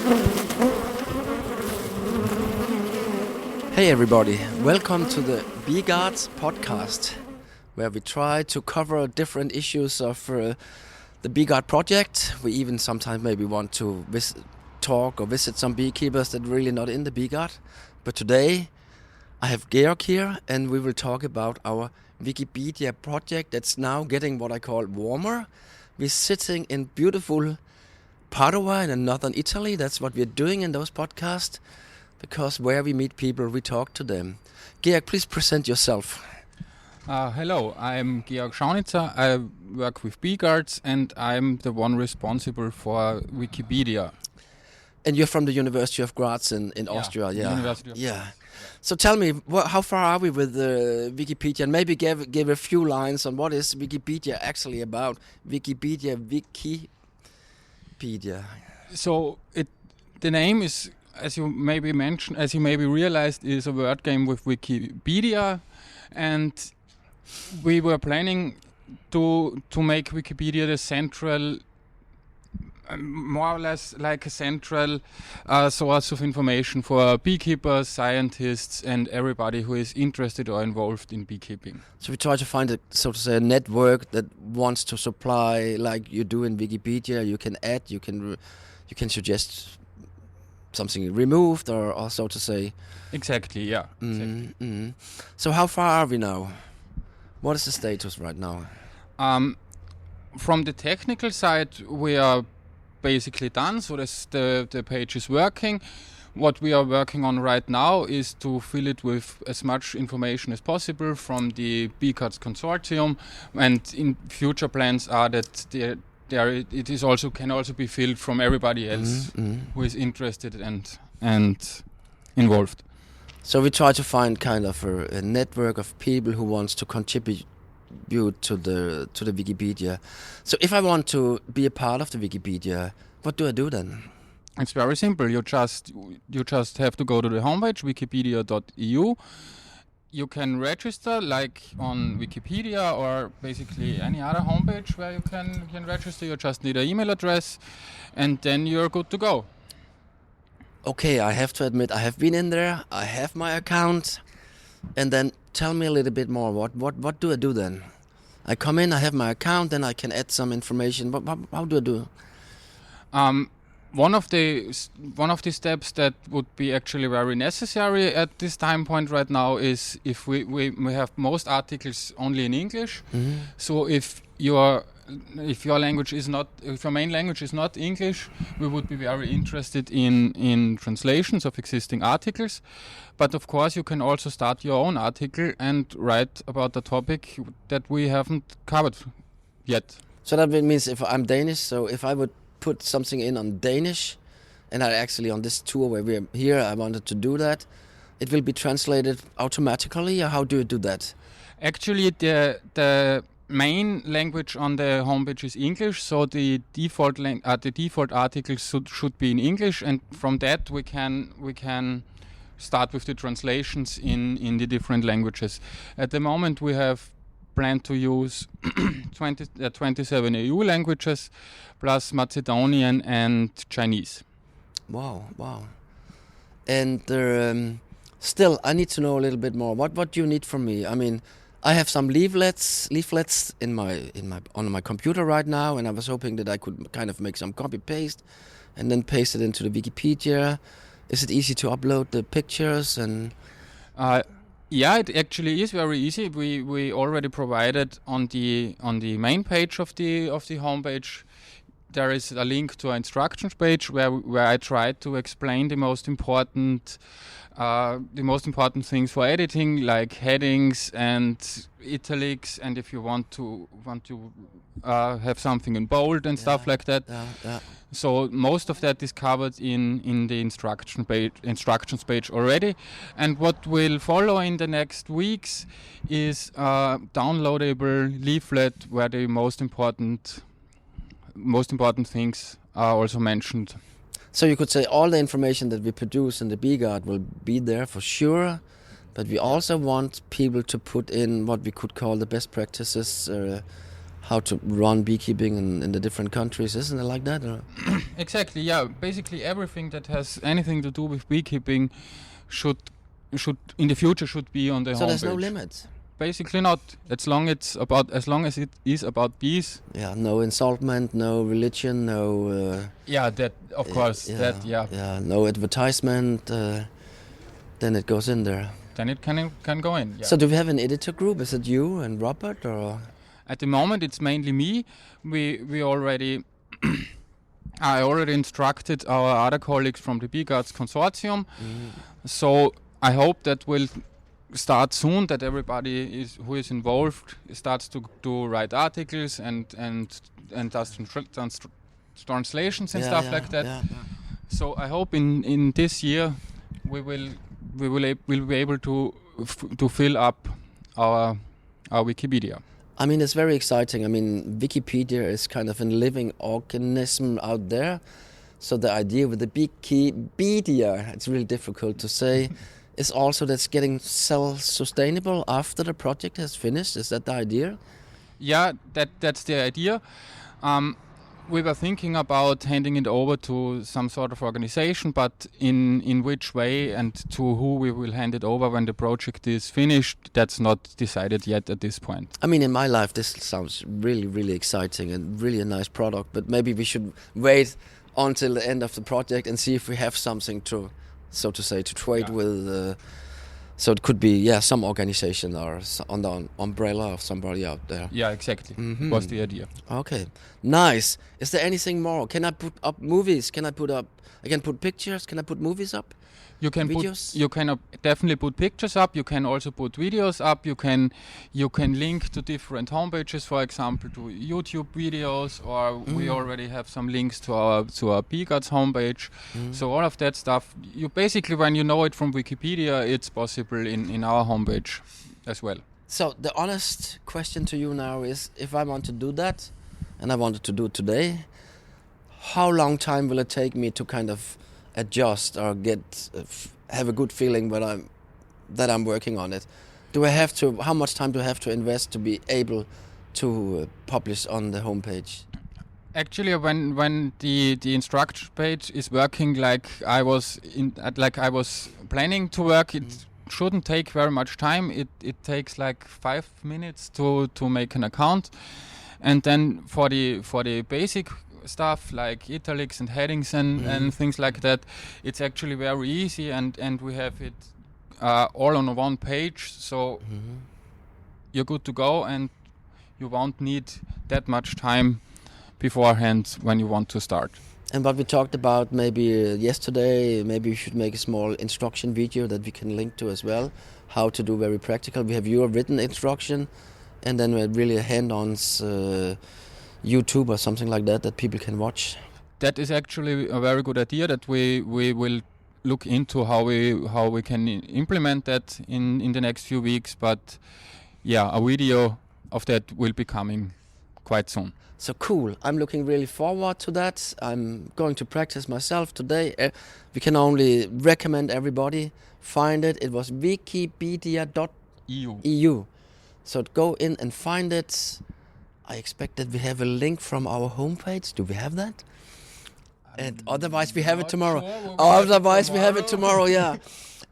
Hey everybody, welcome to the Uni Graz podcast, where we try to cover different issues of the Uni Graz project. We even sometimes maybe want to talk or visit some beekeepers that are really not in the Uni Graz. But today I have Georg here, and we will talk about our WikiBeedia project that's now getting what I call warmer. We're sitting in beautiful Padua in northern Italy. That's what we're doing in those podcasts. Because where we meet people, we talk to them. Georg, please present yourself. Hello, I'm Georg Schaunitzer. I work with Uni Graz and I'm the one responsible for WikiBeedia. And you're from the University of Graz in Austria, yeah. University of Graz. So tell me, how far are we with WikiBeedia? And maybe give a few lines on what is WikiBeedia actually about. WikiBeedia. So the name is, as you maybe realized, is a word game with WikiBeedia, and we were planning to make WikiBeedia the central, more or less like a central source of information for beekeepers, scientists, and everybody who is interested or involved in beekeeping. So we try to find a network that wants to supply, like you do in WikiBeedia. You can add, you can suggest something removed, or so to say. Exactly, yeah. Exactly. So how far are we now? What is the status right now? From the technical side, we are basically done, so the page is working. What we are working on right now is to fill it with as much information as possible from the BCATS consortium, and in future plans are that it is also can also be filled from everybody else who is interested and involved. So we try to find kind of a network of people who wants to contribute to the WikiBeedia. So if I want to be a part of the WikiBeedia, what do I do then? It's very simple. You just have to go to the homepage wikipedia.eu. You can register like on Wikipedia or basically any other homepage where you can register. You just need an email address and then you're good to go. Okay, I have to admit I have been in there, I have my account, and then tell me a little bit more. What do I do then? I come in, I have my account, then I can add some information. How do I do? One of the steps that would be actually very necessary at this time point right now is if we have most articles only in English. Mm-hmm. So if your language is not, if your main language is not English, we would be very interested in translations of existing articles. But of course, you can also start your own article and write about the topic that we haven't covered yet. So that means if I'm Danish, so if I would put something in on Danish, and I actually on this tour where we're here, I wanted to do that, it will be translated automatically, or how do you do that? Actually, the main language on the homepage is English, so the default articles should be in English, and from that we can start with the translations in the different languages. At the moment we have planned to use 27 EU languages plus Macedonian and Chinese. Wow. And still, I need to know a little bit more. What do you need from me? I mean, I have some leaflets on my computer right now, and I was hoping that I could kind of make some copy paste and then paste it into the Wikipedia. Is it easy to upload the pictures and? Yeah, it actually is very easy. We already provided on the main page of the homepage. There is a link to an instructions page where I tried to explain the most important things for editing, like headings and italics, and if you want to have something in bold and stuff like that. Yeah. So most of that is covered in the instructions page already. And what will follow in the next weeks is a downloadable leaflet where the most important things are also mentioned. So you could say all the information that we produce in the BeeGuard will be there for sure, but we also want people to put in what we could call the best practices, how to run beekeeping in the different countries, isn't it like that? Or? Exactly, yeah. Basically everything that has anything to do with beekeeping should in the future should be on the homepage. So there's no limits? Basically not. As long as it is about bees. Yeah, no insultment, no religion, no... yeah, that, of course, Yeah, no advertisement, then it goes in there. Then it can go in, yeah. So do we have an editor group? Is it you and Robert, or...? At the moment, it's mainly me. We already... I already instructed our other colleagues from the Bee Guards Consortium. So I hope that will start soon, that everybody who is involved starts to write articles and does translations and stuff like that. Yeah. So I hope in this year we will be able to fill up our WikiBeedia. I mean, it's very exciting. I mean, WikiPedia is kind of a living organism out there. So the idea with the WikiBeedia, it's really difficult to say, is also that's getting self-sustainable after the project has finished. Is that the idea? Yeah, that's the idea. We were thinking about handing it over to some sort of organization, but in which way and to who we will hand it over when the project is finished, that's not decided yet at this point. I mean, in my life, this sounds really, really exciting and really a nice product, but maybe we should wait until the end of the project and see if we have something to, so to say, to trade with. So it could be, some organization or on the umbrella of somebody out there. Yeah, exactly. Was the idea. Okay, nice. Is there anything more? Can I put up movies? I can put pictures? Can I put movies up? You can videos? You can definitely put pictures up. You can also put videos up. You can link to different homepages, for example, to YouTube videos, or we already have some links to our Bee Guards homepage. So all of that stuff, you basically, when you know it from WikiPedia, it's possible in our homepage as well. So the honest question to you now is, if I want to do that, and I wanted to do it today, how long time will it take me to kind of adjust or have a good feeling that I'm working on it? How much time do I have to invest to be able to publish on the homepage? Actually, when the instruction page is working like I was planning to work, it shouldn't take very much time. It takes like 5 minutes to make an account, and then for the basic stuff like italics and headings and things like that, it's actually very easy, and we have it all on one page, so you're good to go, and you won't need that much time beforehand when you want to start. And what we talked about maybe yesterday, maybe we should make a small instruction video that we can link to as well, how to do very practical. We have your written instruction, and then we have really a hand-ons YouTube or something like that people can watch. That is actually a very good idea, that we will look into how we can implement that in the next few weeks. But yeah, a video of that will be coming quite soon. So cool. I'm looking really forward to that. I'm going to practice myself today. We can only recommend everybody find it. It was wikibeedia.eu. So go in and find it. I expect that we have a link from our homepage. Do we have that? And otherwise we have it tomorrow. Otherwise we have it tomorrow, yeah.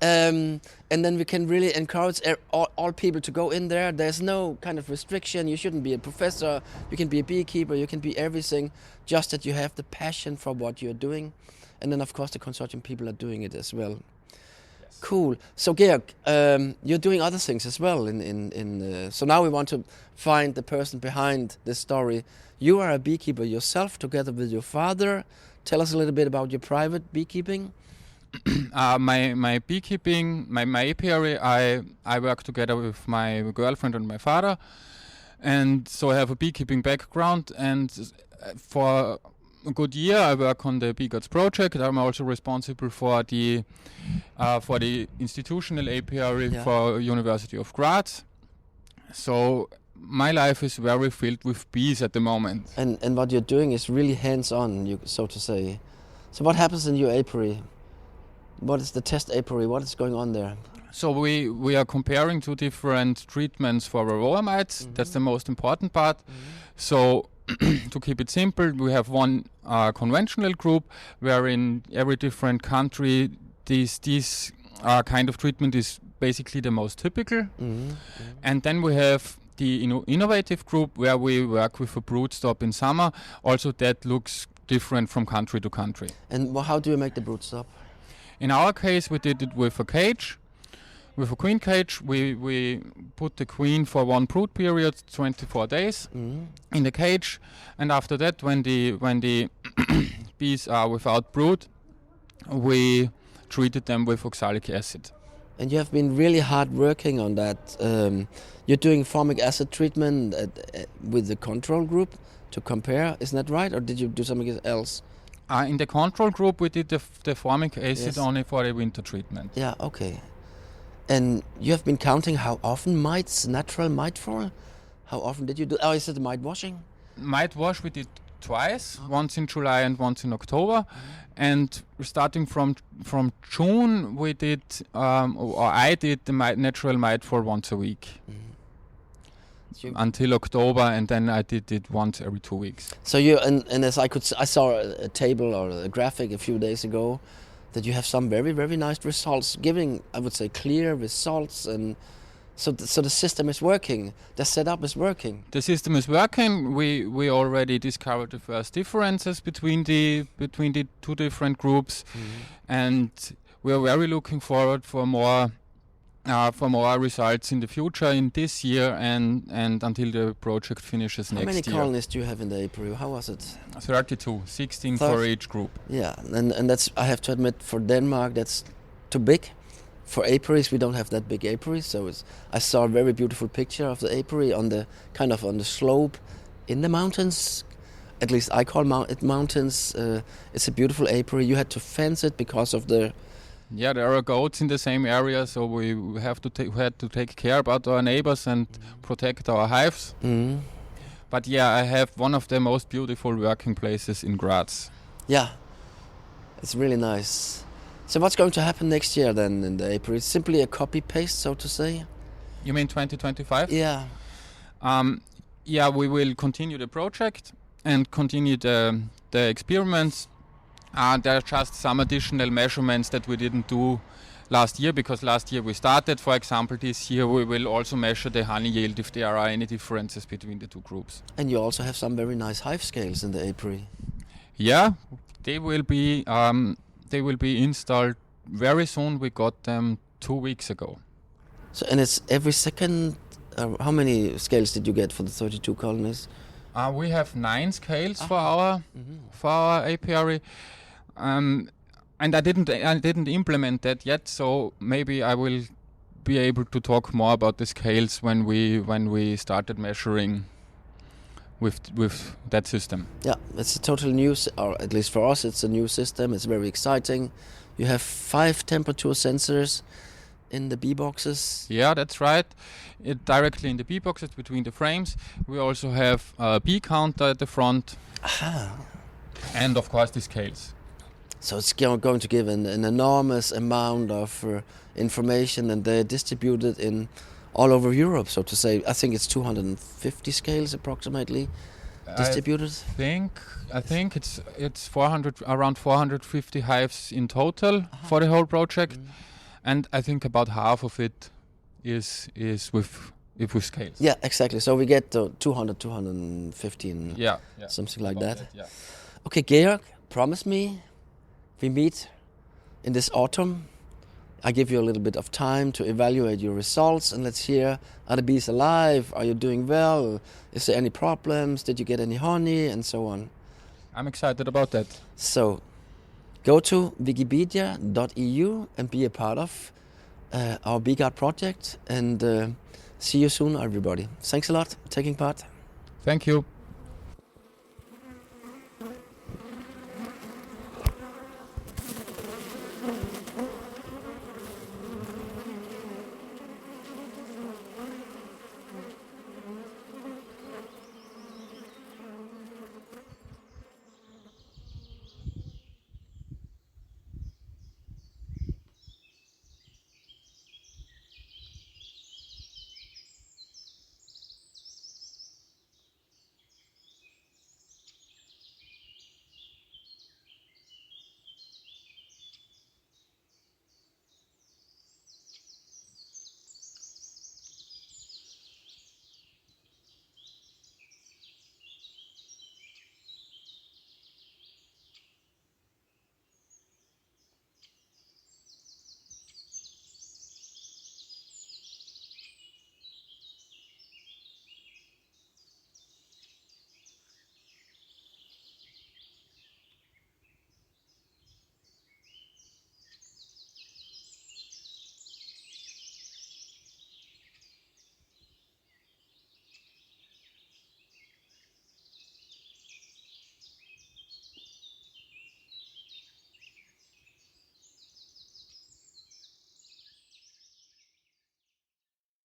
And then we can really encourage all people to go in there. There's no kind of restriction. You shouldn't be a professor. You can be a beekeeper. You can be everything. Just that you have the passion for what you're doing. And then, of course, the consortium people are doing it as well. Yes. Cool. So, Georg, you're doing other things as well. So now we want to find the person behind this story. You are a beekeeper yourself, together with your father. Tell us a little bit about your private beekeeping. My beekeeping, my apiary, I work together with my girlfriend and my father, and so I have a beekeeping background, and for a good year I work on the Bee Guards project. I'm also responsible for the institutional apiary for University of Graz. So my life is very filled with bees at the moment. And what you're doing is really hands-on, so to say. So what happens in your apiary? What is the test apiary? What is going on there? So we are comparing two different treatments for varroa mites. That's the most important part. So to keep it simple, we have one conventional group where in every different country this kind of treatment is basically the most typical. And then we have the innovative group where we work with a brood stop in summer. Also that looks different from country to country. And how do you make the brood stop? In our case, we did it with a cage. With a queen cage, we put the queen for one brood period, 24 days, in the cage, and after that, when the bees are without brood, we treated them with oxalic acid. And you have been really hard working on that. You're doing formic acid treatment with the control group to compare, isn't that right? Or did you do something else? In the control group, we did the formic acid only for the winter treatment. Yeah, okay. And you have been counting how often natural mite fall? How often did you do? Oh, is it mite washing? Mite wash we did twice, once in July and once in October. And starting from June, we did, I did the natural mite fall once a week. Until October, and then I did it once every 2 weeks. So you and as I saw a table or a graphic a few days ago that you have some very, very nice results, giving, I would say, clear results, and so the system is working. The setup is working. The system is working. We already discovered the first differences between the two different groups, and we are very looking forward for more results in the future, in this year and until the project finishes next year. How many colonies do you have in the apiary? How was it? 32, 16 for each group. Yeah, and that's, I have to admit, for Denmark that's too big. For apiaries we don't have that big apiary, so I saw a very beautiful picture of the apiary on the slope in the mountains. At least I call it mountains. It's a beautiful apiary. You had to fence it because of the... Yeah, there are goats in the same area, so we had to take care about our neighbors and protect our hives. But yeah, I have one of the most beautiful working places in Graz. Yeah, it's really nice. So what's going to happen next year then in the apiary? Simply a copy-paste, so to say? You mean 2025? Yeah. Yeah, we will continue the project and continue the experiments. There are just some additional measurements that we didn't do last year, because last year we started. For example, this year we will also measure the honey yield if there are any differences between the two groups. And you also have some very nice hive scales in the apiary. Yeah, they will be installed very soon. We got them 2 weeks ago. So, and it's every second. How many scales did you get for the 32 colonies? We have 9 scales for our apiary. And I didn't implement that yet, so maybe I will be able to talk more about the scales when we started measuring with that system. Yeah, it's a total new, or at least for us, it's a new system. It's very exciting. You have 5 temperature sensors in the bee boxes. Yeah, that's right. Directly in the bee boxes between the frames. We also have a bee counter at the front. And of course the scales. So it's going to give an enormous amount of information, and they're distributed in all over Europe, so to say. I think it's 250 scales approximately distributed. I think it's 400, around 450 hives in total for the whole project, and I think about half of it is with scales. Yeah, exactly. So we get 200, 215, something like that. Okay, Georg, promise me we meet in this autumn. I give you a little bit of time to evaluate your results, and let's hear, are the bees alive? Are you doing well? Is there any problems? Did you get any honey? And so on. I'm excited about that. So go to wikibeedia.eu and be a part of our BeeGuard project, and see you soon, everybody. Thanks a lot for taking part. Thank you.